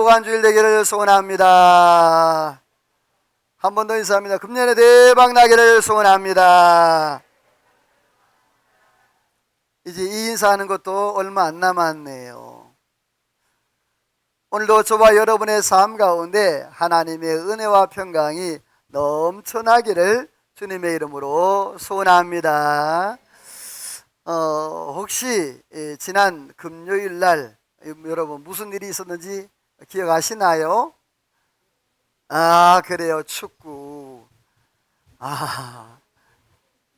행복한 주일 되기를 소원합니다. 한 번 더 인사합니다. 금년에 대박 나기를 소원합니다. 이제 이 인사하는 것도 얼마 안 남았네요. 오늘도 저와 여러분의 삶 가운데 하나님의 은혜와 평강이 넘쳐나기를 주님의 이름으로 소원합니다. 혹시 지난 금요일 날 여러분 무슨 일이 있었는지 기억하시나요? 그래요. 축구.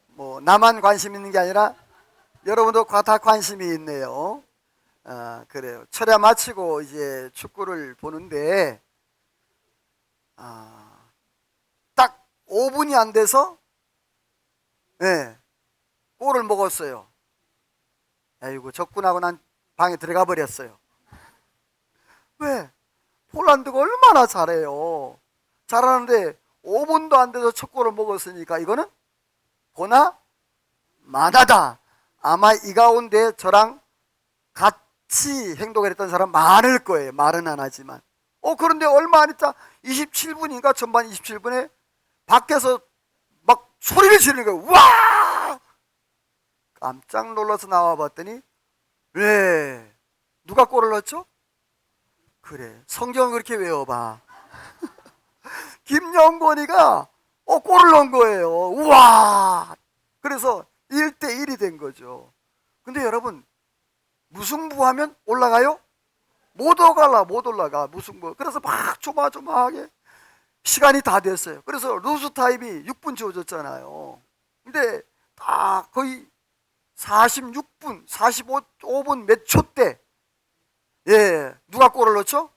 뭐 나만 관심 있는 게 아니라 여러분도 다 관심이 있네요. 그래요. 철야 마치고 이제 축구를 보는데 딱 5분이 안 돼서 골을 먹었어요. 아이고, 적군하고 난 방에 들어가 버렸어요. 왜? 폴란드가 얼마나 잘해요. 잘하는데 5분도 안 돼서 첫 골을 먹었으니까 이거는 보나 마나다. 아마 이 가운데 저랑 같이 행동을 했던 사람 많을 거예요. 말은 안 하지만. 그런데 얼마 안 있다 27분인가 전반 27분에 밖에서 막 소리를 지르는 거예요. 와! 깜짝 놀라서 나와 봤더니 왜? 누가 골을 넣었죠? 그래, 성경을 그렇게 외워봐. 김영권이가 골을 넣은 거예요. 우와! 그래서 1대1이 된 거죠. 근데 여러분, 무승부하면 올라가요? 못 올라가, 무승부. 그래서 막 조마조마하게 시간이 다 됐어요. 그래서 루즈 타임이 6분 주어졌잖아요. 근데 다 거의 46분, 45분 몇 초 때, 누가 골을 넣었죠?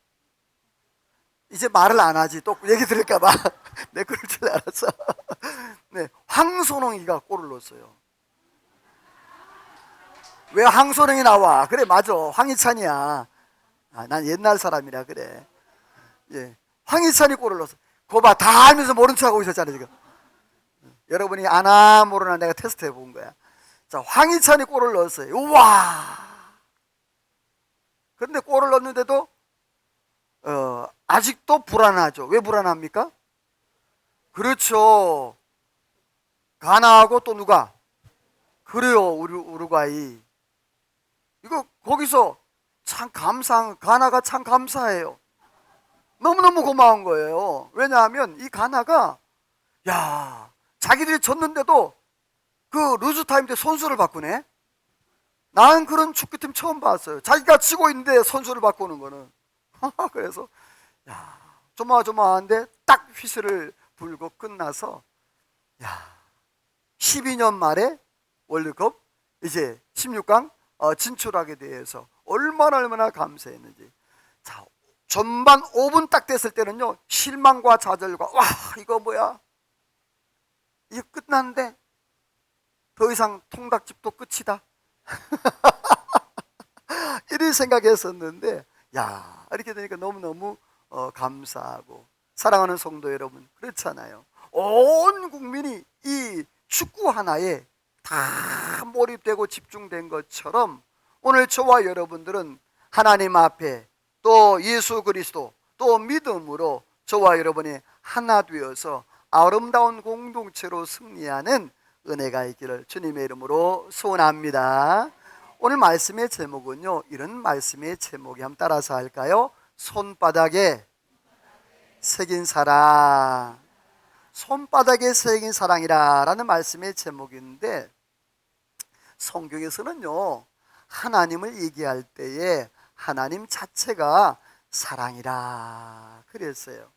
이제 말을 안 하지. 또 얘기 들을까봐. 내 그럴 줄 알았어. 황선홍이가 골을 넣었어요. 왜 황선홍이 나와? 그래, 맞아. 황희찬이야. 난 옛날 사람이라 그래. 황희찬이 골을 넣었어. 그거 봐, 다 알면서 모른 척 하고 있었잖아요, 지금. 여러분이 아나 모르나 내가 테스트 해본 거야. 자, 황희찬이 골을 넣었어요. 우와! 그런데 골을 넣었는데도 아직도 불안하죠. 왜 불안합니까? 그렇죠. 가나하고 또 누가? 그래요, 우루과이. 이거 거기서 참 가나가 참 감사해요. 너무너무 고마운 거예요. 왜냐하면 이 가나가 자기들이 졌는데도 그 루즈타임 때 선수를 바꾸네. 난 그런 축구팀 처음 봤어요. 자기가 치고 있는데 선수를 바꾸는 거는. 그래서 조마조마한데 딱 휘슬을 불고 끝나서 12년 만에 월드컵 이제 16강 진출하게 돼서 얼마나 감사했는지. 자, 전반 5분 딱 됐을 때는요, 실망과 좌절과 이거 뭐야, 이거 끝났는데 더 이상 통닭집도 끝이다. 이런 생각했었는데 이렇게 되니까 너무너무 감사하고. 사랑하는 성도 여러분, 그렇잖아요. 온 국민이 이 축구 하나에 다 몰입되고 집중된 것처럼 오늘 저와 여러분들은 하나님 앞에 또 예수 그리스도 또 믿음으로 저와 여러분이 하나 되어서 아름다운 공동체로 승리하는 은혜가 있기를 주님의 이름으로 소원합니다. 오늘 말씀의 제목은요, 이런 말씀의 제목이 한번 따라서 할까요? 손바닥에 새긴 사랑. 손바닥에 새긴 사랑이라는 말씀의 제목인데, 성경에서는요, 하나님을 얘기할 때에 하나님 자체가 사랑이라 그랬어요.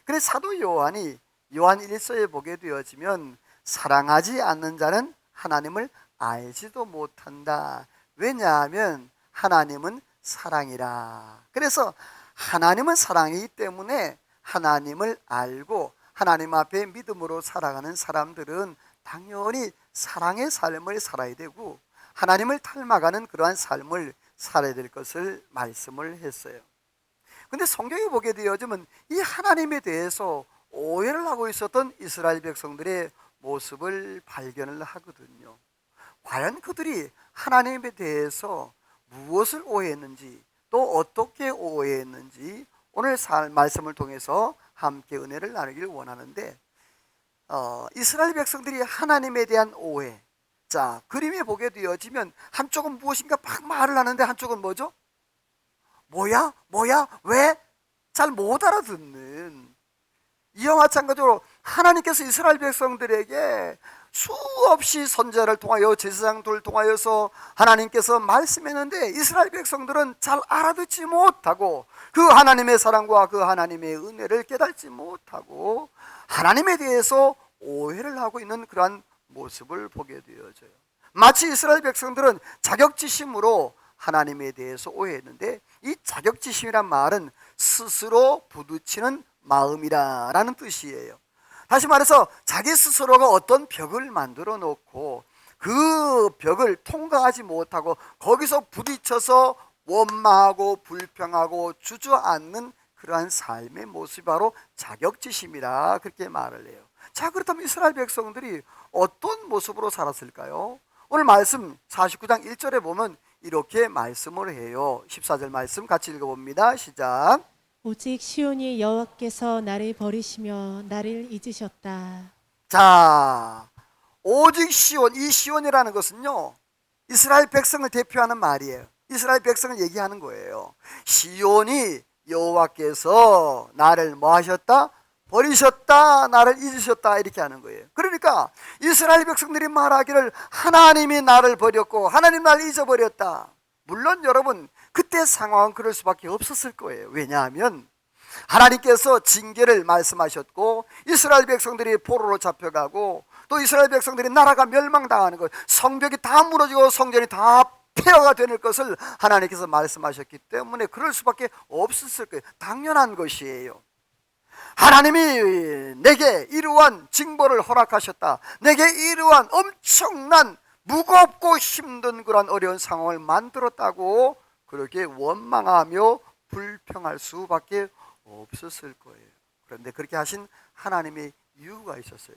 그래서 사도 요한이 요한 1서에 보게 되어지면 사랑하지 않는 자는 하나님을 알지도 못한다. 왜냐하면 하나님은 사랑이라. 그래서 하나님은 사랑이기 때문에 하나님을 알고 하나님 앞에 믿음으로 살아가는 사람들은 당연히 사랑의 삶을 살아야 되고 하나님을 닮아가는 그러한 삶을 살아야 될 것을 말씀을 했어요. 근데 성경에 보게 되어지면 이 하나님에 대해서 오해를 하고 있었던 이스라엘 백성들의 모습을 발견을 하거든요. 과연 그들이 하나님에 대해서 무엇을 오해했는지, 또 어떻게 오해했는지 오늘 말씀을 통해서 함께 은혜를 나누길 원하는데, 이스라엘 백성들이 하나님에 대한 오해. 자, 그림에 보게 되어지면 한쪽은 무엇인가 막 말을 하는데 한쪽은 뭐죠? 뭐야? 왜? 잘 못 알아듣는. 이와 마찬가지로 하나님께서 이스라엘 백성들에게 수없이 선지자를 통하여 제사장들을 통하여서 하나님께서 말씀했는데 이스라엘 백성들은 잘 알아듣지 못하고 그 하나님의 사랑과 그 하나님의 은혜를 깨닫지 못하고 하나님에 대해서 오해를 하고 있는 그러한 모습을 보게 되어져요. 마치 이스라엘 백성들은 자격지심으로 하나님에 대해서 오해했는데, 이 자격지심이란 말은 스스로 부딪히는 마음이라는 뜻이에요. 다시 말해서 자기 스스로가 어떤 벽을 만들어 놓고 그 벽을 통과하지 못하고 거기서 부딪혀서 원망하고 불평하고 주저앉는 그러한 삶의 모습이 바로 자격지심이라 그렇게 말을 해요. 자, 그렇다면 이스라엘 백성들이 어떤 모습으로 살았을까요? 오늘 말씀 49장 1절에 보면 이렇게 말씀을 해요. 14절 말씀 같이 읽어봅니다. 시작. 오직 시온이 여호와께서 나를 버리시며 나를 잊으셨다. 자, 오직 시온, 이 시온이라는 것은요, 이스라엘 백성을 대표하는 말이에요. 이스라엘 백성을 얘기하는 거예요. 시온이 여호와께서 나를 뭐 하셨다? 버리셨다, 나를 잊으셨다, 이렇게 하는 거예요. 그러니까 이스라엘 백성들이 말하기를 하나님이 나를 버렸고 하나님 나를 잊어버렸다. 물론 여러분, 그때 상황은 그럴 수밖에 없었을 거예요. 왜냐하면 하나님께서 징계를 말씀하셨고 이스라엘 백성들이 포로로 잡혀가고 또 이스라엘 백성들이 나라가 멸망당하는 것, 성벽이 다 무너지고 성전이 다 폐허가 되는 것을 하나님께서 말씀하셨기 때문에 그럴 수밖에 없었을 거예요. 당연한 것이에요. 하나님이 내게 이러한 징벌을 허락하셨다, 내게 이러한 엄청난 무겁고 힘든 그런 어려운 상황을 만들었다고 그렇게 원망하며 불평할 수밖에 없었을 거예요. 그런데 그렇게 하신 하나님의 이유가 있었어요.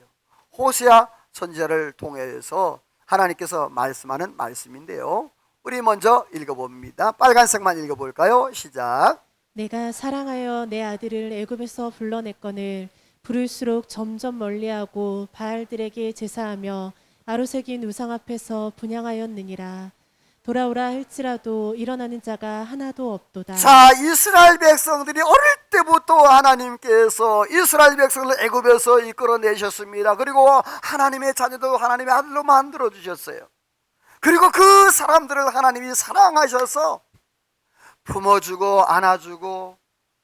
호세아 선지자를 통해서 하나님께서 말씀하는 말씀인데요, 우리 먼저 읽어봅니다. 빨간색만 읽어볼까요? 시작. 내가 사랑하여 내 아들을 애굽에서 불러냈거늘 부를수록 점점 멀리하고 바알들에게 제사하며 아로새긴 우상 앞에서 분향하였느니라. 돌아오라 할지라도 일어나는 자가 하나도 없도다. 자, 이스라엘 백성들이 어릴 때부터 하나님께서 이스라엘 백성을 애굽에서 이끌어내셨습니다. 그리고 하나님의 자녀도 하나님의 아들로 만들어 주셨어요. 그리고 그 사람들을 하나님이 사랑하셔서 품어주고 안아주고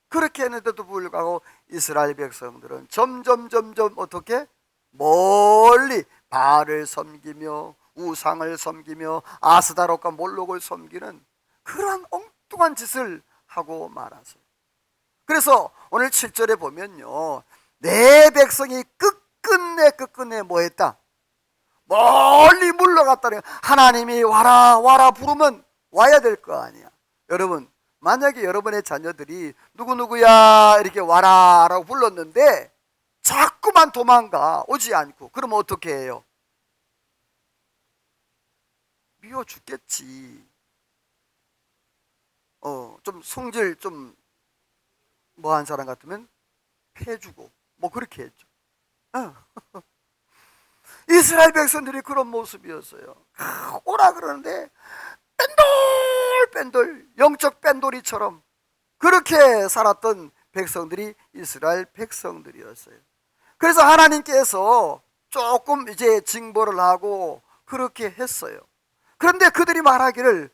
그렇게 했는데도 불구하고 이스라엘 백성들은 점점 어떻게 멀리 바알을 섬기며 우상을 섬기며 아스다롯과 몰록을 섬기는 그러한 엉뚱한 짓을 하고 말았어요. 그래서 오늘 7절에 보면요, 내 백성이 끝끝내 뭐 했다? 멀리 물러갔다는, 하나님이 와라 부르면 와야 될 거 아니야. 여러분, 만약에 여러분의 자녀들이 누구누구야 이렇게 와라 라고 불렀는데 자꾸만 도망가 오지 않고, 그러면 어떻게 해요? 미워 죽겠지. 좀 성질 좀 뭐한 사람 같으면 패주고 뭐 그렇게 했죠. 이스라엘 백성들이 그런 모습이었어요. 오라 그러는데 뺀돌 영적 뺀돌이처럼 그렇게 살았던 백성들이 이스라엘 백성들이었어요. 그래서 하나님께서 조금 이제 징벌을 하고 그렇게 했어요. 그런데 그들이 말하기를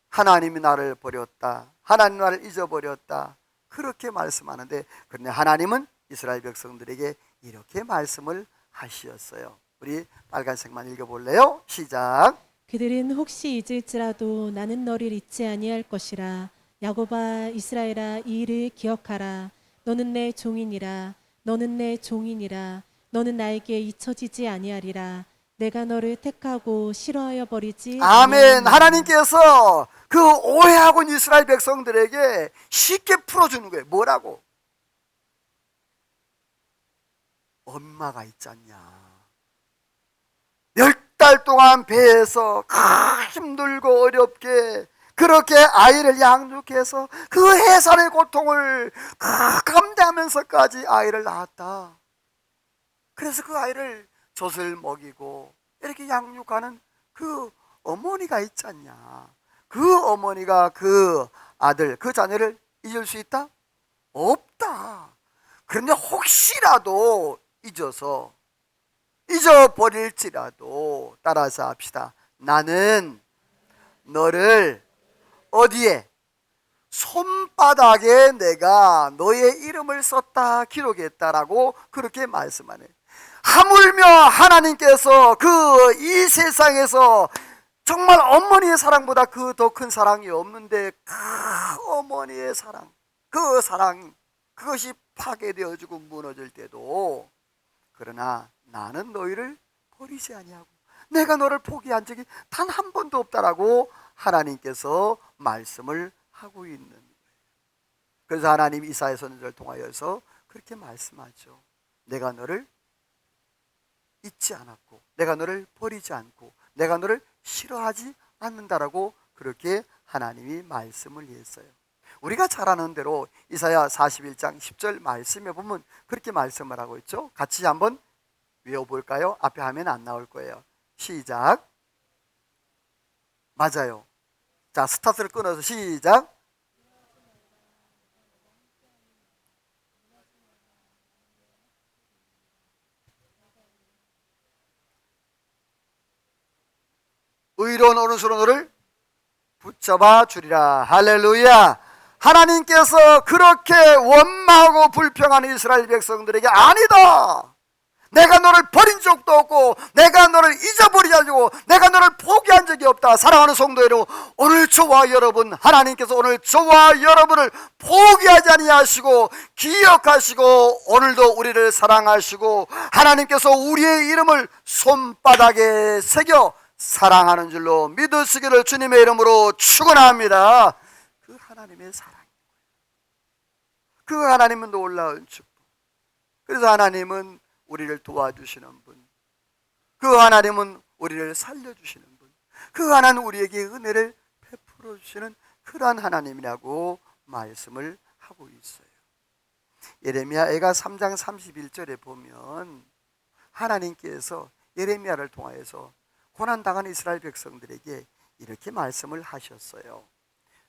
하나님이 나를 버렸다, 하나님 나를 잊어버렸다, 그렇게 말씀하는데, 그런데 하나님은 이스라엘 백성들에게 이렇게 말씀을 하셨어요. 우리 빨간색만 읽어볼래요? 시작. 그들은 혹시 잊을지라도 나는 너를 잊지 아니할 것이라. 야곱아 이스라엘아 이 일을 기억하라. 너는 내 종이니라. 너는 내 종이니라. 너는 나에게 잊혀지지 아니하리라. 내가 너를 택하고 싫어하여 버리지 아멘. 아니하리라. 하나님께서 그 오해하고 있는 이스라엘 백성들에게 쉽게 풀어주는 거예요. 뭐라고? 엄마가 있잖냐. 10달 동안 배에서 힘들고 어렵게 그렇게 아이를 양육해서 그 해산의 고통을 감내하면서까지 아이를 낳았다. 그래서 그 아이를 젖을 먹이고 이렇게 양육하는 그 어머니가 있지 않냐. 그 어머니가 그 아들, 그 자녀를 잊을 수 있다? 없다. 그런데 혹시라도 잊어버릴지라도 따라서 합시다. 나는 너를 어디에? 손바닥에 내가 너의 이름을 썼다, 기록했다라고 그렇게 말씀하네. 하물며 하나님께서 그 이 세상에서 정말 어머니의 사랑보다 그 더 큰 사랑이 없는데 그 어머니의 사랑, 그 사랑, 그것이 파괴되어지고 무너질 때도 그러나 나는 너희를 버리지 아니하고 내가 너를 포기한 적이 단 한 번도 없다라고 하나님께서 말씀을 하고 있는 거예요. 그래서 하나님 이사야 선지자를 통하여서 그렇게 말씀하죠. 내가 너를 잊지 않았고 내가 너를 버리지 않고 내가 너를 싫어하지 않는다라고 그렇게 하나님이 말씀을 했어요. 우리가 잘 아는 대로 이사야 41장 10절 말씀에 보면 그렇게 말씀을 하고 있죠. 같이 한번 외워볼까요? 앞에 하면 안 나올 거예요. 시작. 맞아요. 자, 스타트를 끊어서 시작. 의로운 오른손으로 너를 붙잡아 주리라. 할렐루야. 하나님께서 그렇게 원망하고 불평하는 이스라엘 백성들에게 아니다, 내가 너를 버린 적도 없고 내가 너를 잊어버리지 않고 내가 너를 포기한 적이 없다. 사랑하는 성도 여러분, 오늘 저와 여러분, 하나님께서 오늘 저와 여러분을 포기하지 아니하시고 기억하시고 오늘도 우리를 사랑하시고 하나님께서 우리의 이름을 손바닥에 새겨 사랑하는 줄로 믿으시기를 주님의 이름으로 축원합니다. 그 하나님의 사랑, 그 하나님은 놀라운 축복. 그래서 하나님은 우리를 도와주시는 분, 그 하나님은 우리를 살려주시는 분, 그 하나님은 우리에게 은혜를 베풀어 주시는 그러한 하나님이라고 말씀을 하고 있어요. 예레미야가 3장 31절에 보면 하나님께서 예레미야를 통하여서 고난당한 이스라엘 백성들에게 이렇게 말씀을 하셨어요.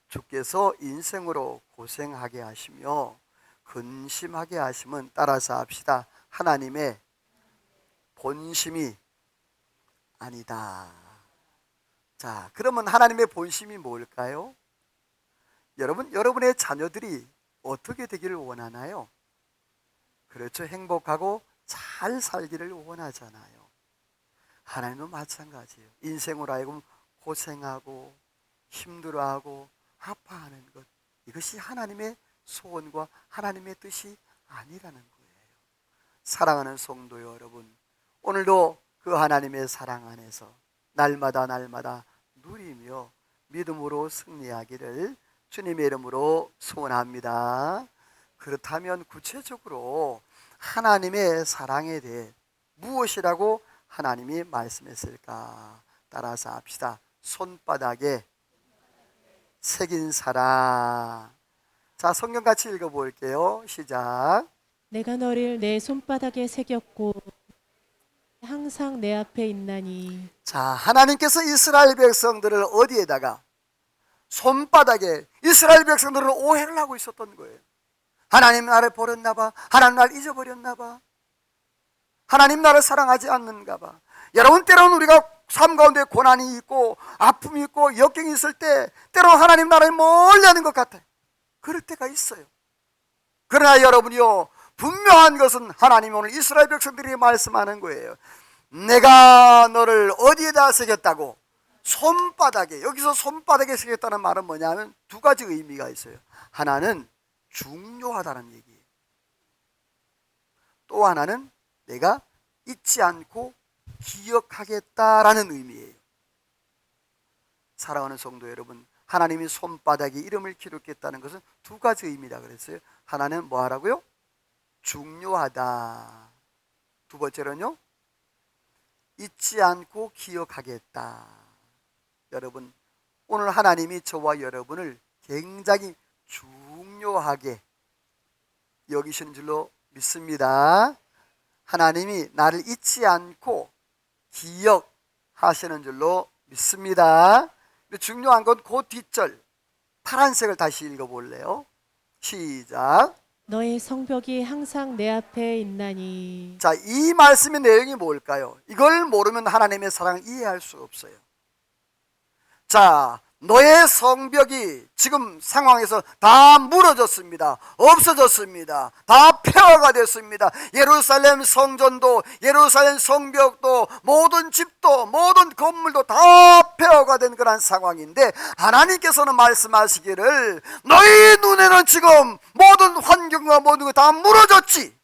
주께서 인생으로 고생하게 하시며 근심하게 하심은, 따라서 합시다, 하나님의 본심이 아니다. 자, 그러면 하나님의 본심이 뭘까요? 여러분의 자녀들이 어떻게 되기를 원하나요? 그렇죠. 행복하고 잘 살기를 원하잖아요. 하나님은 마찬가지예요. 인생으로 하여금 고생하고 힘들어하고 아파하는 것, 이것이 하나님의 소원과 하나님의 뜻이 아니라는 거예요. 사랑하는 성도 여러분, 오늘도 그 하나님의 사랑 안에서 날마다 누리며 믿음으로 승리하기를 주님의 이름으로 소원합니다. 그렇다면 구체적으로 하나님의 사랑에 대해 무엇이라고 하나님이 말씀했을까? 따라서 합시다. 손바닥에 새긴 사랑. 자, 성경 같이 읽어볼게요. 시작. 내가 너를 내 손바닥에 새겼고 항상 내 앞에 있나니. 자, 하나님께서 이스라엘 백성들을 어디에다가? 손바닥에. 이스라엘 백성들은 오해를 하고 있었던 거예요. 하나님 나를 버렸나 봐, 하나님 나를 잊어버렸나 봐, 하나님 나를 사랑하지 않는가 봐. 여러분, 때로는 우리가 삶 가운데 고난이 있고 아픔이 있고 역경이 있을 때 때로는 하나님 나라를 멀리 하는 것 같아요. 그럴 때가 있어요. 그러나 여러분이요, 분명한 것은 하나님이 오늘 이스라엘 백성들에게 말씀하는 거예요. 내가 너를 어디에다 새겼다고? 손바닥에. 여기서 손바닥에 새겼다는 말은 뭐냐면 두 가지 의미가 있어요. 하나는 중요하다는 얘기예요. 또 하나는 내가 잊지 않고 기억하겠다라는 의미예요. 사랑하는 성도 여러분, 하나님이 손바닥에 이름을 기록했다는 것은 두 가지 의미다 그랬어요. 하나는 뭐 하라고요? 중요하다. 두 번째로는요, 잊지 않고 기억하겠다. 여러분, 오늘 하나님이 저와 여러분을 굉장히 중요하게 여기시는 줄로 믿습니다. 하나님이 나를 잊지 않고 기억하시는 줄로 믿습니다. 근데 중요한 건 그 뒷절 파란색을 다시 읽어볼래요? 시작. 너의 성벽이 항상 내 앞에 있나니. 자, 이 말씀의 내용이 뭘까요? 이걸 모르면 하나님의 사랑을 이해할 수 없어요. 자, 너의 성벽이 지금 상황에서 다 무너졌습니다. 없어졌습니다. 다 폐허가 됐습니다. 예루살렘 성전도, 예루살렘 성벽도, 모든 집도, 모든 건물도 다 폐허가 된 그런 상황인데, 하나님께서는 말씀하시기를 너희 눈에는 지금 모든 환경과 모든 것 다 무너졌지.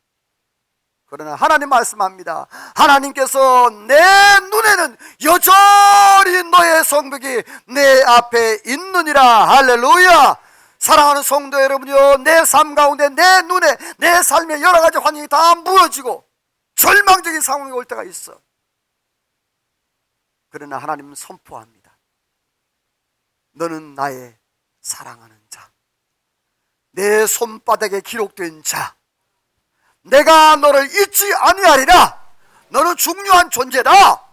그러나 하나님 말씀합니다. 하나님께서 내 눈에는 여전히 너의 성벽이 내 앞에 있느니라. 할렐루야. 사랑하는 성도 여러분이요, 내 삶 가운데 내 눈에 내 삶의 여러 가지 환경이 다 무너지고 절망적인 상황이 올 때가 있어. 그러나 하나님은 선포합니다. 너는 나의 사랑하는 자, 내 손바닥에 기록된 자, 내가 너를 잊지 아니하리라. 너는 중요한 존재다.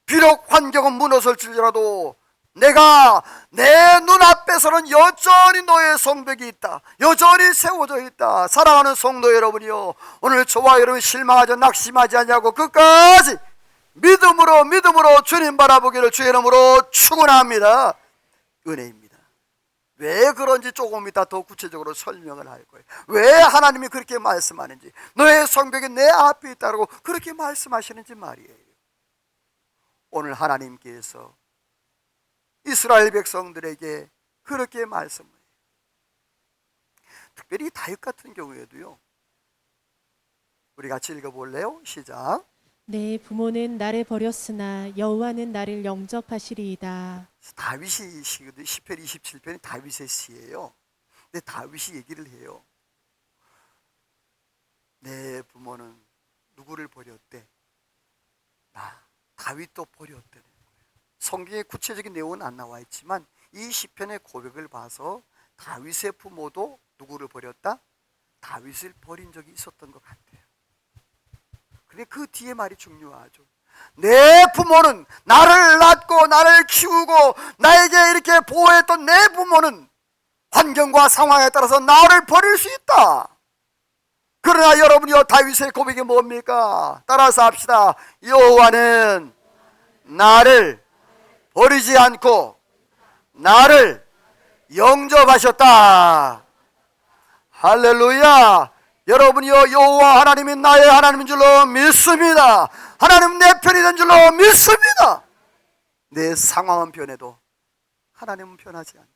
비록 환경은 무너질지라도 내가 내 눈앞에서는 여전히 너의 성벽이 있다. 여전히 세워져 있다. 사랑하는 성도 여러분이요, 오늘 저와 여러분 실망하지 낙심하지 아니하고 끝까지 믿음으로 주님 바라보기를 주의 이름으로 축원합니다. 은혜입니다. 왜 그런지 조금 이따 더 구체적으로 설명을 할 거예요. 왜 하나님이 그렇게 말씀하는지, 너의 성벽이 내 앞에 있다고 그렇게 말씀하시는지 말이에요. 오늘 하나님께서 이스라엘 백성들에게 그렇게 말씀해요. 특별히 다윗 같은 경우에도요. 우리 같이 읽어볼래요? 시작. 내 부모는 나를 버렸으나 여호와는 나를 영접하시리이다. 다윗이 시거든. 시편 27편이 다윗의 시예요. 근데 다윗이 얘기를 해요. 내 부모는 누구를 버렸대? 나, 다윗도 버렸다는 거예요. 성경에 구체적인 내용은 안 나와 있지만 이 시편의 고백을 봐서 다윗의 부모도 누구를 버렸다? 다윗을 버린 적이 있었던 것 같아요. 근데 그 뒤에 말이 중요하죠. 내 부모는 나를 낳고 나를 키우고 나에게 이렇게 보호했던 내 부모는 환경과 상황에 따라서 나를 버릴 수 있다. 그러나 여러분이요, 다윗의 고백이 뭡니까? 따라서 합시다. 여호와는 나를 버리지 않고 나를 영접하셨다. 할렐루야. 여러분이요, 여호와 하나님이 나의 하나님인 줄로 믿습니다. 하나님 내 편이 된 줄로 믿습니다. 내 상황은 변해도 하나님은 변하지 않고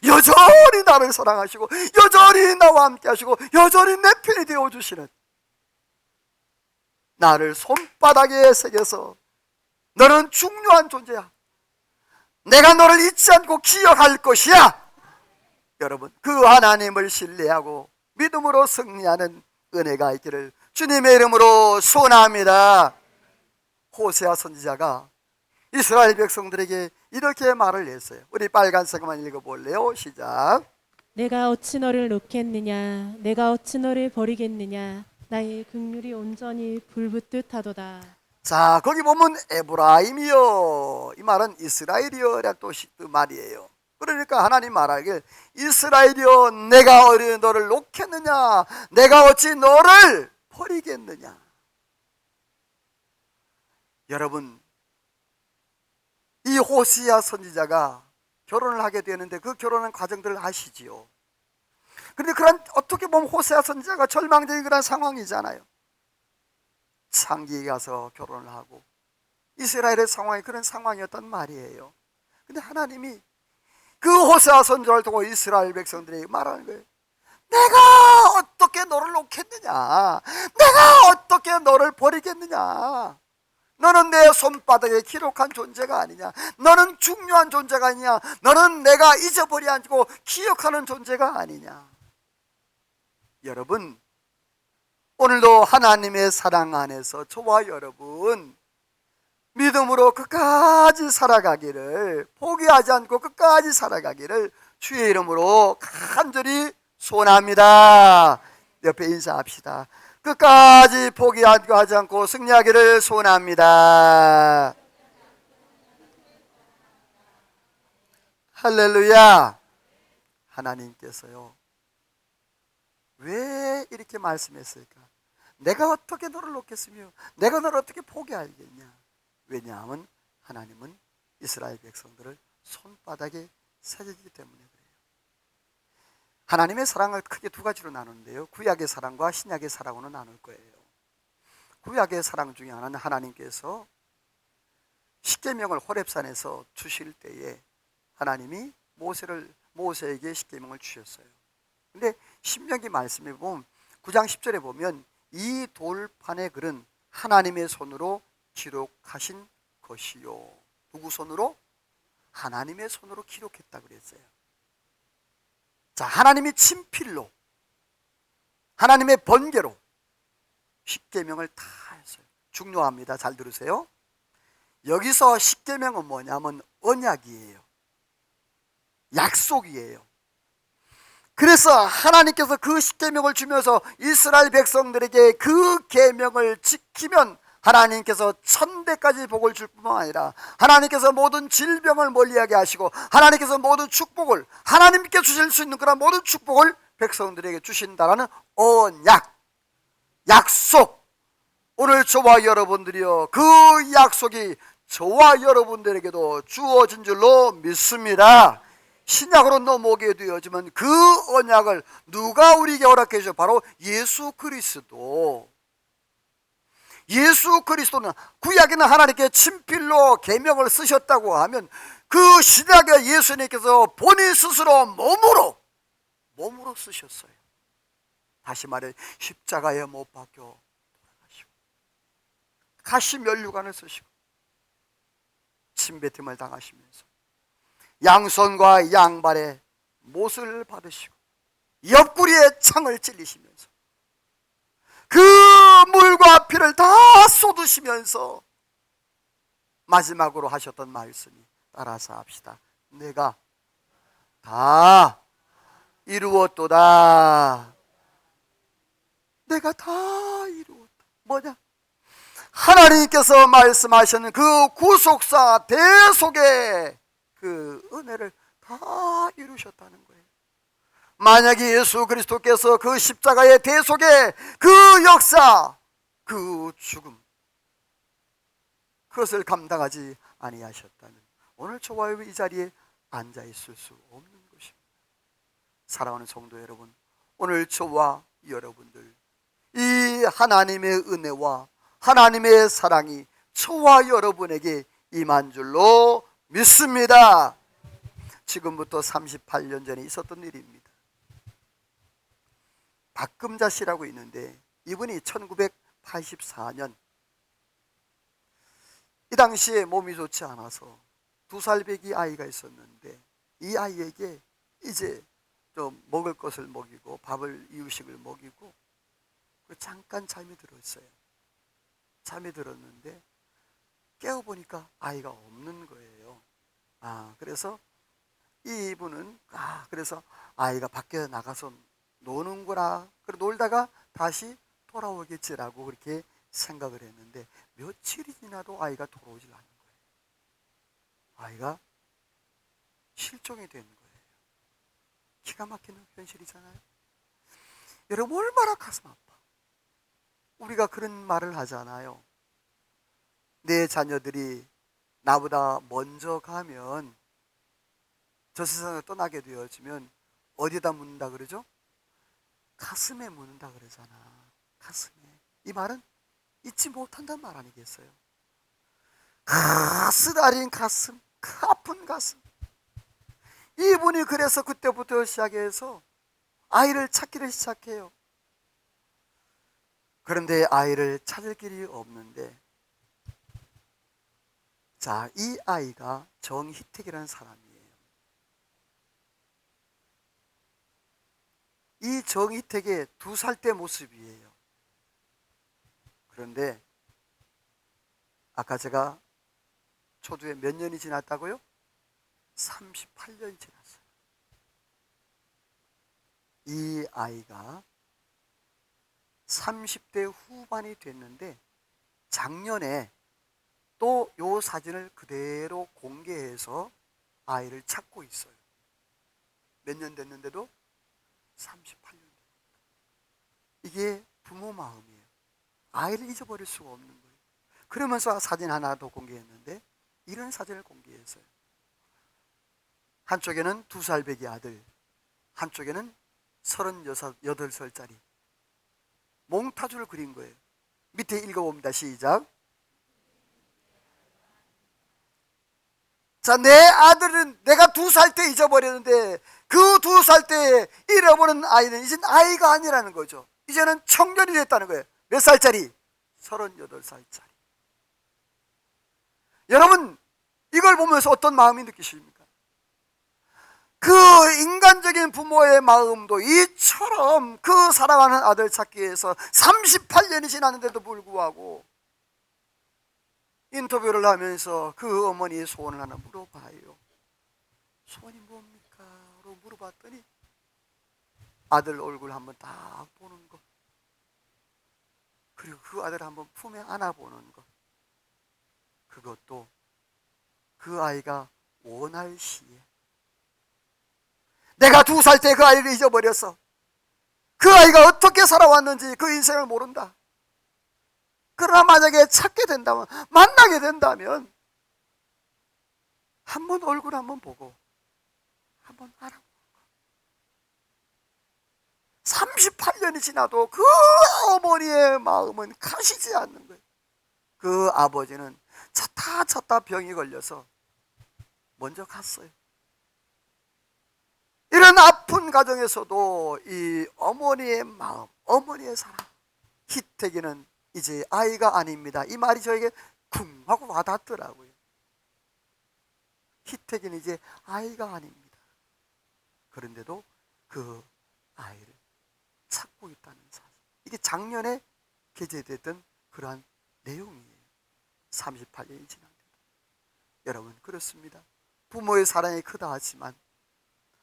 여전히 나를 사랑하시고 여전히 나와 함께 하시고 여전히 내 편이 되어주시는, 나를 손바닥에 새겨서 너는 중요한 존재야, 내가 너를 잊지 않고 기억할 것이야. 여러분, 그 하나님을 신뢰하고 믿음으로 승리하는 은혜가 있기를 주님의 이름으로 소원합니다. 호세아 선지자가 이스라엘 백성들에게 이렇게 말을 했어요. 우리 빨간색만 읽어볼래요? 시작. 내가 어찌 너를 놓겠느냐, 내가 어찌 너를 버리겠느냐, 나의 긍휼이 온전히 불붙듯하도다. 자, 거기 보면 에브라임이요, 이 말은 이스라엘이요라는 뜻 말이에요. 그러니까 하나님 말하길, 이스라엘이여 내가 어디 너를 놓겠느냐, 내가 어찌 너를 버리겠느냐. 여러분, 이 호시아 선지자가 결혼을 하게 되는데 그 결혼한 과정들을 아시지요. 그런데 그런, 어떻게 보면 호세아 선지자가 절망적인 그런 상황이잖아요. 창기에 가서 결혼을 하고 이스라엘의 상황이 그런 상황이었단 말이에요. 근데 하나님이 그 호세아 선지자를 두고 이스라엘 백성들에게 말하는 거예요. 내가 어떻게 너를 놓겠느냐, 내가 어떻게 너를 버리겠느냐. 너는 내 손바닥에 기록한 존재가 아니냐, 너는 중요한 존재가 아니냐, 너는 내가 잊어버리지 않고 기억하는 존재가 아니냐. 여러분, 오늘도 하나님의 사랑 안에서 저와 여러분 믿음으로 끝까지 살아가기를, 포기하지 않고 끝까지 살아가기를 주의 이름으로 간절히 소원합니다. 옆에 인사합시다. 끝까지 포기하지 않고 승리하기를 소원합니다. 할렐루야. 하나님께서요, 왜 이렇게 말씀했을까? 내가 어떻게 너를 놓겠으며 내가 너를 어떻게 포기하겠냐? 왜냐하면 하나님은 이스라엘 백성들을 손바닥에 새기기 때문에 그래요. 하나님의 사랑을 크게 두 가지로 나누는데요, 구약의 사랑과 신약의 사랑으로 나눌 거예요. 구약의 사랑 중에 하나는 하나님께서 십계명을 호렙산에서 주실 때에 하나님이 모세에게 십계명을 주셨어요. 근데 신명기 말씀에 보면 9장 10절에 보면 이 돌판의 글은 하나님의 손으로 기록하신 것이요. 누구 손으로? 하나님의 손으로 기록했다 그랬어요. 자, 하나님이 친필로, 하나님의 번개로 십계명을 다 했어요. 중요합니다. 잘 들으세요. 여기서 십계명은 뭐냐면 언약이에요. 약속이에요. 그래서 하나님께서 그 십계명을 주면서 이스라엘 백성들에게 그 계명을 지키면 하나님께서 천대까지 복을 줄 뿐만 아니라 하나님께서 모든 질병을 멀리하게 하시고 하나님께서 모든 축복을, 하나님께 주실 수 있는 그런 모든 축복을 백성들에게 주신다라는 언약, 약속. 오늘 저와 여러분들이요, 그 약속이 저와 여러분들에게도 주어진 줄로 믿습니다. 신약으로 넘어오게 되어지만 그 언약을 누가 우리에게 허락해 주죠? 바로 예수 그리스도. 예수 그리스도는 구약에는 하나님께 친필로 계명을 쓰셨다고 하면 그 신약의 예수님께서 본인 스스로 몸으로 쓰셨어요. 다시 말해 십자가에 못 박혀 돌아가시고 가시 면류관을 쓰시고 침뱉음을 당하시면서 양손과 양발에 못을 받으시고 옆구리에 창을 찔리시면서 그 물과 피를 다 쏟으시면서 마지막으로 하셨던 말씀이, 따라서 합시다. 내가 다 이루었도다. 내가 다 이루었다. 뭐냐? 하나님께서 말씀하시는 그 구속사 대속의 그 은혜를 다 이루셨다는 거예요. 만약에 예수 그리스도께서 그 십자가의 대속의 그 역사, 그 죽음, 그것을 감당하지 아니하셨다면 오늘 저와 이 자리에 앉아 있을 수 없는 것입니다. 사랑하는 성도 여러분, 오늘 저와 여러분들 이 하나님의 은혜와 하나님의 사랑이 저와 여러분에게 임한 줄로 믿습니다. 지금부터 38년 전에 있었던 일입니다. 박금자 씨라고 있는데 이분이 1984년 이 당시에 몸이 좋지 않아서 2살 배기 아이가 있었는데 이 아이에게 이제 좀 먹을 것을 먹이고 밥을 이유식을 먹이고 잠깐 잠이 들었어요. 잠이 들었는데 깨어보니까 아이가 없는 거예요. 그래서 이분은 그래서 아이가 밖에 나가서 노는구나, 그리고 놀다가 다시 돌아오겠지라고 그렇게 생각을 했는데 며칠이 지나도 아이가 돌아오질 않는 거예요. 아이가 실종이 된 거예요. 기가 막히는 현실이잖아요. 여러분, 얼마나 가슴 아파. 우리가 그런 말을 하잖아요. 내 자녀들이 나보다 먼저 가면, 저 세상을 떠나게 되어지면 어디다 묻는다 그러죠? 가슴에 묻는다 그러잖아. 가슴에. 이 말은 잊지 못한다는 말 아니겠어요? 쓰라린 가슴, 그 아픈 가슴. 이분이 그래서 그때부터 시작해서 아이를 찾기를 시작해요. 그런데 아이를 찾을 길이 없는데, 자, 이 아이가 정희택이라는 사람이에요. 이 정희택의 2살 때 모습이에요. 그런데 아까 제가 초두에 몇 년이 지났다고요? 38년이 지났어요. 이 아이가 30대 후반이 됐는데 작년에 또 요 사진을 그대로 공개해서 아이를 찾고 있어요. 몇 년 됐는데도 38년. 이게 부모 마음이에요. 아이를 잊어버릴 수가 없는 거예요. 그러면서 사진 하나 더 공개했는데 이런 사진을 공개했어요. 한쪽에는 2살 배기 아들, 한쪽에는 38살짜리 몽타주를 그린 거예요. 밑에 읽어봅니다. 시작. 자, 내 아들은 내가 2살 때 잊어버렸는데 그 2살 때 잃어버린 아이는 이제 아이가 아니라는 거죠. 이제는 청년이 됐다는 거예요. 몇 살짜리? 38살짜리. 여러분, 이걸 보면서 어떤 마음이 느끼십니까? 그 인간적인 부모의 마음도 이처럼 그 사랑하는 아들 찾기 위해서 38년이 지났는데도 불구하고 인터뷰를 하면서 그 어머니의 소원을 하나 물어봐요. 소원이 뭡니까? 라고 물어봤더니 아들 얼굴 한번 딱 보는 것, 그리고 그 아들 한번 품에 안아보는 것, 그것도 그 아이가 원할 시에 내가 2살 때 그 아이를 잊어버렸어. 그 아이가 어떻게 살아왔는지 그 인생을 모른다. 그러나 만약에 찾게 된다면, 만나게 된다면 한번 얼굴 한번 보고 한번 알아보고 38년이 지나도 그 어머니의 마음은 가시지 않는 거예요. 그 아버지는 찾다 병이 걸려서 먼저 갔어요. 이런 아픈 가정에서도 이 어머니의 마음, 어머니의 사랑, 희택이는 이제 아이가 아닙니다. 이 말이 저에게 쿵 하고 와닿더라고요. 희택이는 이제 아이가 아닙니다. 그런데도 그 아이를 찾고 있다는 사실, 이게 작년에 게재됐던 그러한 내용이에요. 38년이 지났는데. 여러분, 그렇습니다. 부모의 사랑이 크다 하지만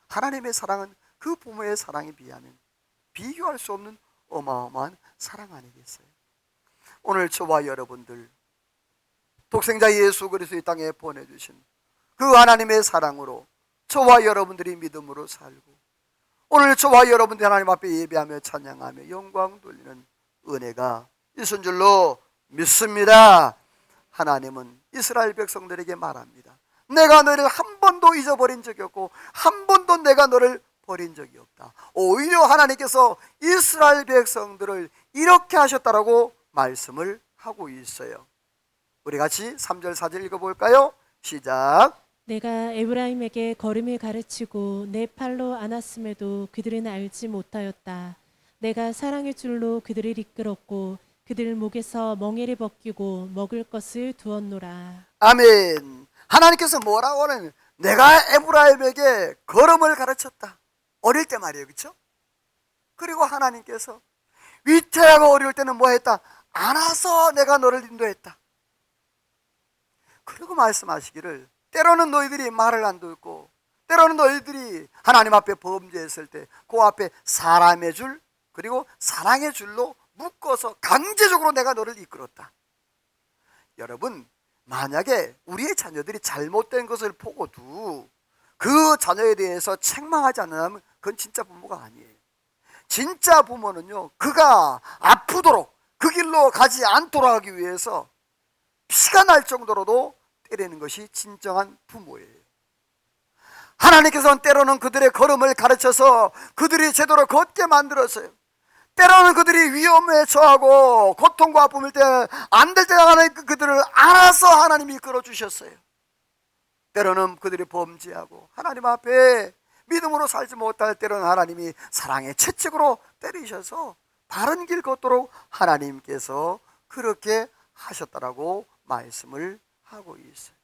하나님의 사랑은 그 부모의 사랑에 비하면 비교할 수 없는 어마어마한 사랑 아니겠어요? 오늘 저와 여러분들 독생자 예수 그리스도 이 땅에 보내주신 그 하나님의 사랑으로 저와 여러분들이 믿음으로 살고, 오늘 저와 여러분들이 하나님 앞에 예배하며 찬양하며 영광 돌리는 은혜가 있은 줄로 믿습니다. 하나님은 이스라엘 백성들에게 말합니다. 내가 너를 한 번도 잊어버린 적이 없고 한 번도 내가 너를 버린 적이 없다. 오히려 하나님께서 이스라엘 백성들을 이렇게 하셨다라고 말씀을 하고 있어요. 우리 같이 3절 4절 읽어볼까요? 시작. 내가 에브라임에게 걸음을 가르치고 내 팔로 안았음에도 그들은 알지 못하였다. 내가 사랑의 줄로 그들을 이끌었고 그들 목에서 멍에를 벗기고 먹을 것을 두었노라. 아멘. 하나님께서 뭐라고 하는, 내가 에브라임에게 걸음을 가르쳤다. 어릴 때 말이에요. 그렇죠? 그리고 하나님께서 위태하고 어려울 때는 뭐 했다? 안아서 내가 너를 인도했다. 그리고 말씀하시기를, 때로는 너희들이 말을 안 듣고 때로는 너희들이 하나님 앞에 범죄했을 때 그 앞에 사람의 줄 그리고 사랑의 줄로 묶어서 강제적으로 내가 너를 이끌었다. 여러분, 만약에 우리의 자녀들이 잘못된 것을 보고도 그 자녀에 대해서 책망하지 않는다면 그건 진짜 부모가 아니에요. 진짜 부모는요, 그가 아프도록 그 길로 가지 않도록 하기 위해서 피가 날 정도로도 때리는 것이 진정한 부모예요. 하나님께서는 때로는 그들의 걸음을 가르쳐서 그들이 제대로 걷게 만들었어요. 때로는 그들이 위험에 처하고 고통과 아픔일 때 안 될 때 하나님 그들을 알아서 하나님이 이끌어 주셨어요. 때로는 그들이 범죄하고 하나님 앞에 믿음으로 살지 못할 때로는 하나님이 사랑의 채찍으로 때리셔서 바른 길 걷도록 하나님께서 그렇게 하셨다라고 말씀을 하고 있어요.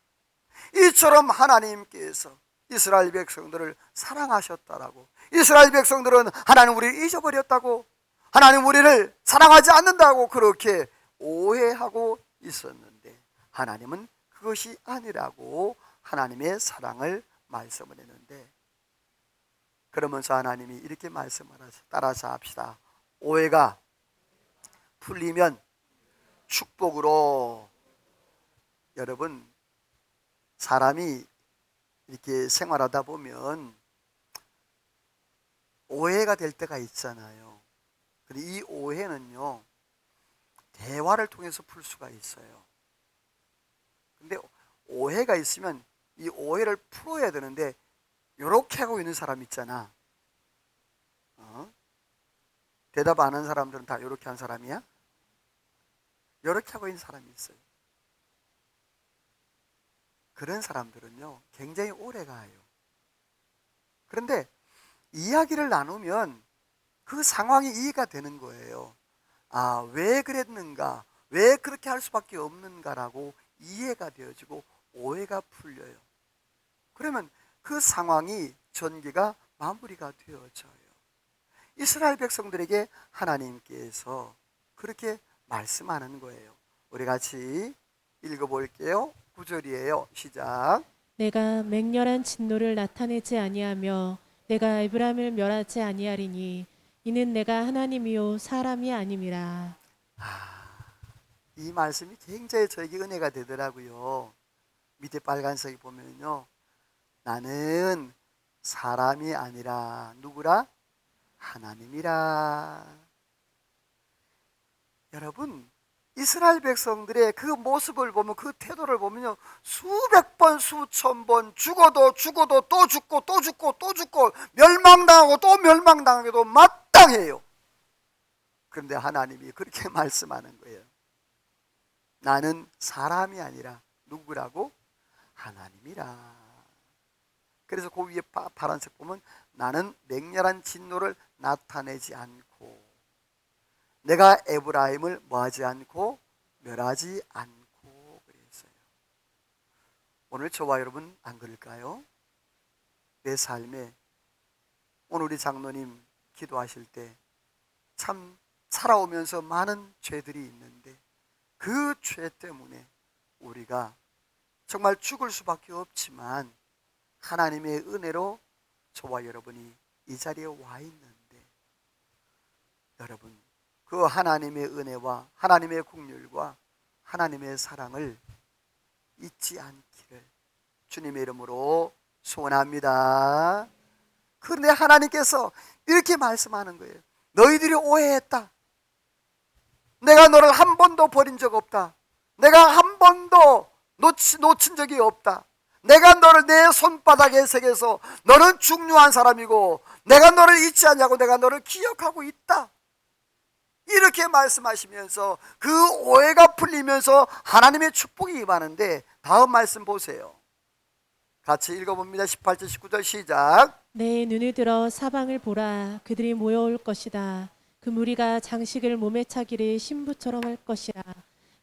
이처럼 하나님께서 이스라엘 백성들을 사랑하셨다라고, 이스라엘 백성들은 하나님 우리를 잊어버렸다고, 하나님 우리를 사랑하지 않는다고 그렇게 오해하고 있었는데, 하나님은 그것이 아니라고 하나님의 사랑을 말씀을 했는데, 그러면서 하나님이 이렇게 말씀을 하셔. 따라서 합시다. 오해가 풀리면 축복으로. 여러분, 사람이 이렇게 생활하다 보면 오해가 될 때가 있잖아요. 근데 이 오해는요, 대화를 통해서 풀 수가 있어요. 근데 오해가 있으면 이 오해를 풀어야 되는데, 이렇게 하고 있는 사람 있잖아. 대답 안 하는 사람들은 다 이렇게 한 사람이야? 이렇게 하고 있는 사람이 있어요. 그런 사람들은요, 굉장히 오래 가요. 그런데 이야기를 나누면 그 상황이 이해가 되는 거예요. 아, 왜 그랬는가? 왜 그렇게 할 수밖에 없는가라고 이해가 되어지고 오해가 풀려요. 그러면 그 상황이, 전개가 마무리가 되어져요. 이스라엘 백성들에게 하나님께서 그렇게 말씀하는 거예요. 우리 같이 읽어볼게요. 9절이에요. 시작. 내가 맹렬한 진노를 나타내지 아니하며 내가 에브라임을 멸하지 아니하리니 이는 내가 하나님이요 사람이 아님이라. 이 말씀이 굉장히 저에게 은혜가 되더라고요. 밑에 빨간색이 보면요, 나는 사람이 아니라 누구라? 하나님이라. 여러분, 이스라엘 백성들의 그 모습을 보면, 그 태도를 보면요, 수백 번 수천 번 죽어도 또 죽고 또 죽고 또 죽고, 멸망당하고 또 멸망당하기도 마땅해요. 그런데 하나님이 그렇게 말씀하는 거예요. 나는 사람이 아니라 누구라고? 하나님이라. 그래서 그 위에 파란색 보면 나는 맹렬한 진노를 나타내지 않고 내가 에브라임을 뭐하지 않고 멸하지 않고 그랬어요. 오늘 저와 여러분 안 그럴까요? 내 삶에 오늘 우리 장로님 기도하실 때 참 살아오면서 많은 죄들이 있는데 그 죄 때문에 우리가 정말 죽을 수밖에 없지만 하나님의 은혜로 저와 여러분이 이 자리에 와 있는데, 여러분 그 하나님의 은혜와 하나님의 긍휼과 하나님의 사랑을 잊지 않기를 주님의 이름으로 소원합니다. 그런데 하나님께서 이렇게 말씀하는 거예요. 너희들이 오해했다. 내가 너를 한 번도 버린 적 없다. 내가 한 번도 놓친 적이 없다. 내가 너를 내 손바닥에 새겨서 너는 중요한 사람이고 내가 너를 잊지 않냐고 내가 너를 기억하고 있다. 이렇게 말씀하시면서 그 오해가 풀리면서 하나님의 축복이 임하는데, 다음 말씀 보세요. 같이 읽어봅니다. 18절 19절 시작. 내 눈을 들어 사방을 보라. 그들이 모여올 것이다. 그 무리가 장식을 몸에 차기를 신부처럼 할 것이라.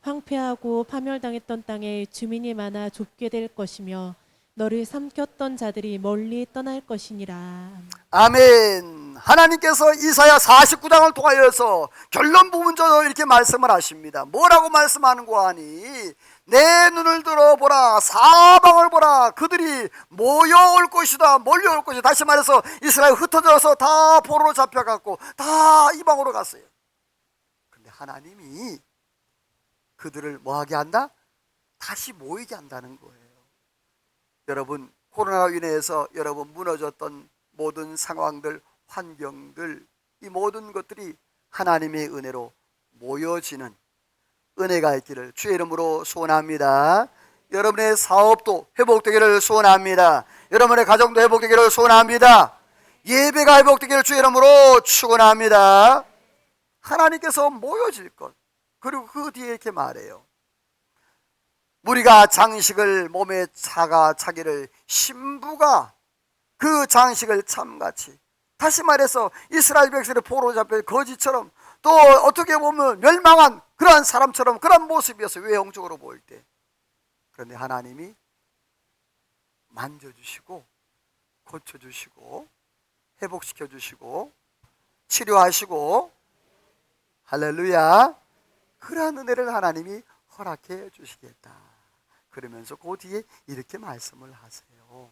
황폐하고 파멸당했던 땅에 주민이 많아 좁게 될 것이며 너를 삼켰던 자들이 멀리 떠날 것이니라. 아멘. 하나님께서 이사야 49장을 통하여서 결론 부분적으로 이렇게 말씀을 하십니다. 뭐라고 말씀하는 거 하니? 내 눈을 들어보라. 사방을 보라. 그들이 모여올 것이다. 몰려올 것이다. 다시 말해서 이스라엘 흩어져서 다 포로로 잡혀갔고 다 이방으로 갔어요. 근데 하나님이 그들을 뭐하게 한다? 다시 모이게 한다는 거예요. 여러분, 코로나로 인해서 여러분 무너졌던 모든 상황들, 환경들, 이 모든 것들이 하나님의 은혜로 모여지는 은혜가 있기를 주의 이름으로 소원합니다. 여러분의 사업도 회복되기를 소원합니다. 여러분의 가정도 회복되기를 소원합니다. 예배가 회복되기를 주의 이름으로 축원합니다. 하나님께서 모여질 것. 그리고 그 뒤에 이렇게 말해요. 무리가 장식을 몸에 차기를 신부가 그 장식을 참같이, 다시 말해서 이스라엘 백성의 포로 잡혀 거지처럼, 또 어떻게 보면 멸망한 그러한 사람처럼 그런 모습이었어요. 외형적으로 보일 때. 그런데 하나님이 만져주시고 고쳐주시고 회복시켜주시고 치료하시고, 할렐루야, 그러한 은혜를 하나님이 허락해 주시겠다. 그러면서 그 뒤에 이렇게 말씀을 하세요.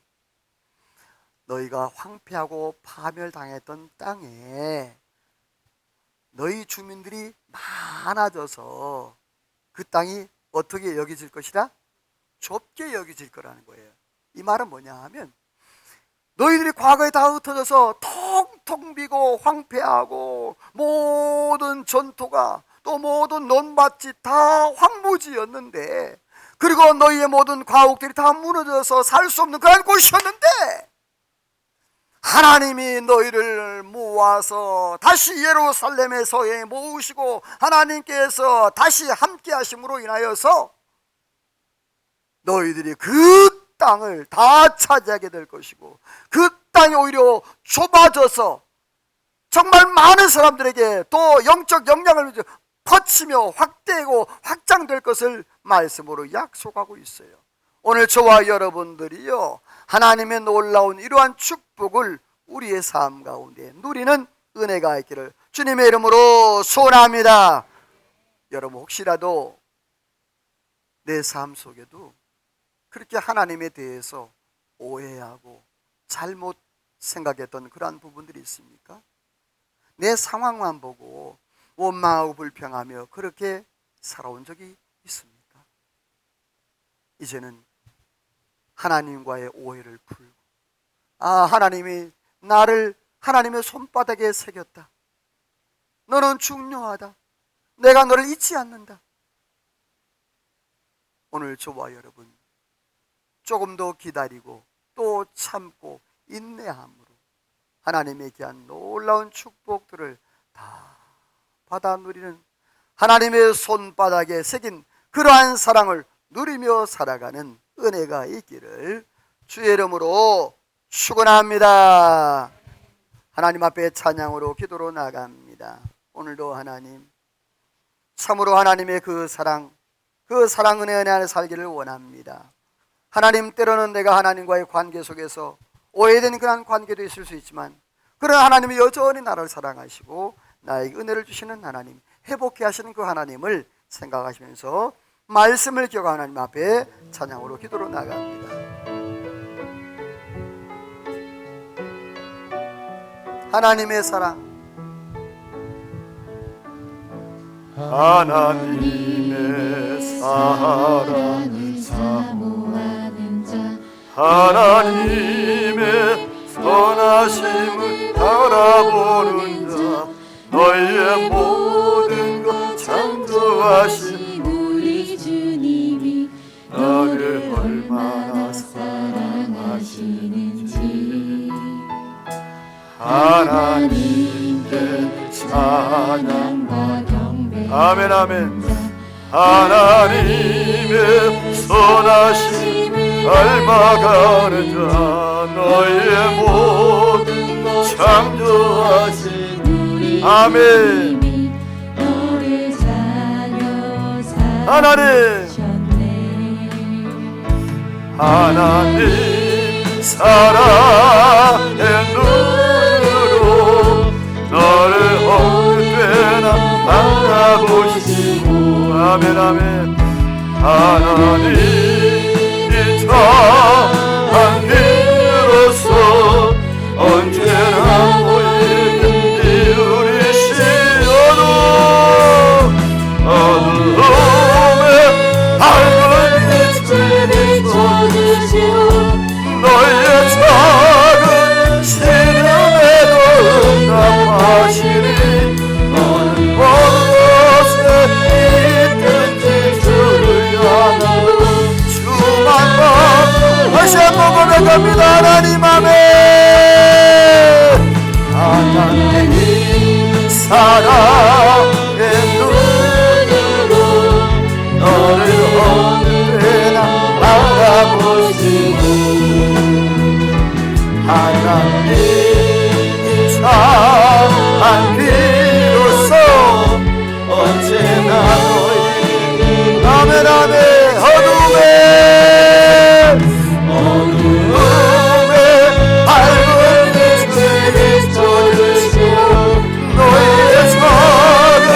너희가 황폐하고 파멸당했던 땅에 너희 주민들이 많아져서 그 땅이 어떻게 여겨질 것이라? 좁게 여겨질 거라는 거예요. 이 말은 뭐냐 하면 너희들이 과거에 다 흩어져서 텅텅 비고 황폐하고 모든 전토가 또 모든 논밭이 다 황무지였는데, 그리고 너희의 모든 과옥들이 다 무너져서 살 수 없는 그런 곳이었는데 하나님이 너희를 모아서 다시 예루살렘에서 모으시고 하나님께서 다시 함께 하심으로 인하여서 너희들이 그 땅을 다 차지하게 될 것이고, 그 땅이 오히려 좁아져서 정말 많은 사람들에게 또 영적 영향을 퍼치며 확대하고 확장될 것을 말씀으로 약속하고 있어요. 오늘 저와 여러분들이요, 하나님의 놀라운 이러한 축복을 우리의 삶 가운데 누리는 은혜가 있기를 주님의 이름으로 소원합니다. 여러분, 혹시라도 내 삶 속에도 그렇게 하나님에 대해서 오해하고 잘못 생각했던 그러한 부분들이 있습니까? 내 상황만 보고 원망하고 불평하며 그렇게 살아온 적이 있습니까? 이제는 하나님과의 오해를 풀고, 하나님이 나를 하나님의 손바닥에 새겼다. 너는 중요하다. 내가 너를 잊지 않는다. 오늘 저와 여러분, 조금 더 기다리고 또 참고 인내함으로 하나님의 귀한 놀라운 축복들을 다 받아 누리는, 하나님의 손바닥에 새긴 그러한 사랑을 누리며 살아가는 은혜가 있기를 주의 이름으로 축원합니다. 하나님 앞에 찬양으로 기도로 나갑니다. 오늘도 하나님, 참으로 하나님의 그 사랑 은혜 안에 살기를 원합니다. 하나님, 때로는 내가 하나님과의 관계 속에서 오해된 그런 관계도 있을 수 있지만, 그러나 하나님이 여전히 나를 사랑하시고 나에게 은혜를 주시는 하나님, 회복케 하시는 그 하나님을 생각하시면서 말씀을 기억하는 하나님 앞에 찬양으로 기도로 나갑니다. 하나님의 사랑, 하나님의 사랑은 사모하는 자, 하나님의 선하심을 바라보는 자, 너희의 모든 것 창조하신 우리 주님이 너를 얼마나 사랑하시는지 하나님께 찬양과 경배. 아멘 아멘. 하나님의 선하심 닮아가는 자, 너희의 모든 것 창조하신 우리 아멘. 너를 자녀 하나님, 하나님 사랑의 눈으로 너를 언제나 바라보시고, 아멘 아멘. 하나님이 참한 빛으로서 언제나 보이는 이웃이시여도 어둠에 밝은 빛을 비춰주시오. 너희의 작은 시름에도 응답하시니 너는 모든 것에 있든지 주를 향하고 주만 봐. 다시 한번 고백합니다. 하나님 아멘. 하나님 사랑의 눈으로 너를 언제나 바라보시고, 하나님이 참한 비로소 언제나 너희를 아멘 아멘. 어둠에 밝은 빛을 비춰주시오. 너희의 작은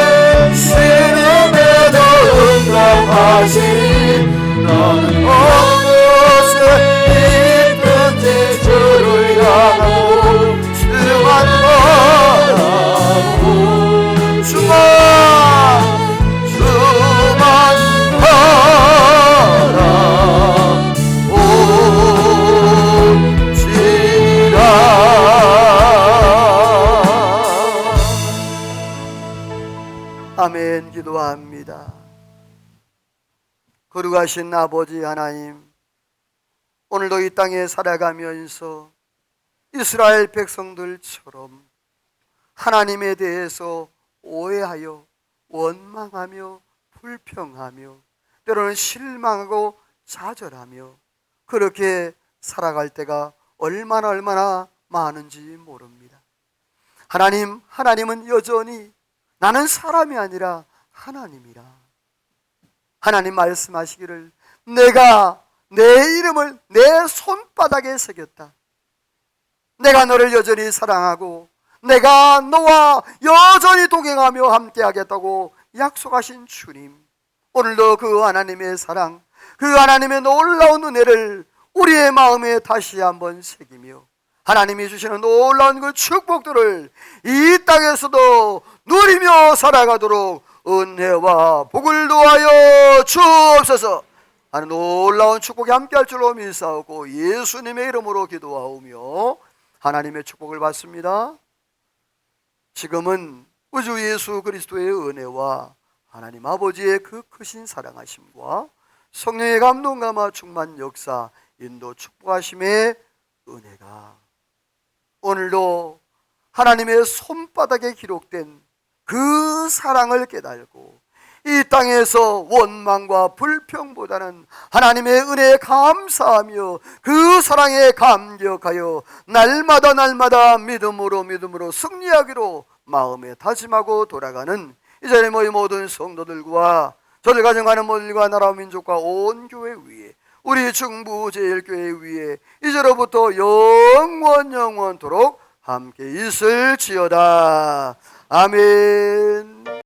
아멘 기도합니다. 거룩하신 아버지 하나님, 오늘도 이 땅에 살아가면서 이스라엘 백성들처럼 하나님에 대해서 오해하여 원망하며 불평하며 때로는 실망하고 좌절하며 그렇게 살아갈 때가 얼마나 많은지 모릅니다. 하나님은 여전히 나는 사람이 아니라 하나님이라. 하나님 말씀하시기를 내가 내 이름을 내 손바닥에 새겼다. 내가 너를 여전히 사랑하고 내가 너와 여전히 동행하며 함께하겠다고 약속하신 주님, 오늘도 그 하나님의 사랑, 그 하나님의 놀라운 은혜를 우리의 마음에 다시 한번 새기며 하나님이 주시는 놀라운 그 축복들을 이 땅에서도 누리며 살아가도록 은혜와 복을 도하여 주옵소서. 하는 놀라운 축복이 함께할 줄로 믿사오고 예수님의 이름으로 기도하오며 하나님의 축복을 받습니다. 지금은 우주 예수 그리스도의 은혜와 하나님 아버지의 그 크신 사랑하심과 성령의 감동감화 충만 역사 인도 축복하심의 은혜가 오늘도 하나님의 손바닥에 기록된 그 사랑을 깨달고 이 땅에서 원망과 불평보다는 하나님의 은혜에 감사하며 그 사랑에 감격하여 날마다 믿음으로 승리하기로 마음에 다짐하고 돌아가는 이 자리에 모인 모든 성도들과 저를 가정하는 모든과 나라 민족과 온 교회 위에 우리 중부 제일교회 위에 이제로부터 영원토록 함께 있을지어다. 아멘.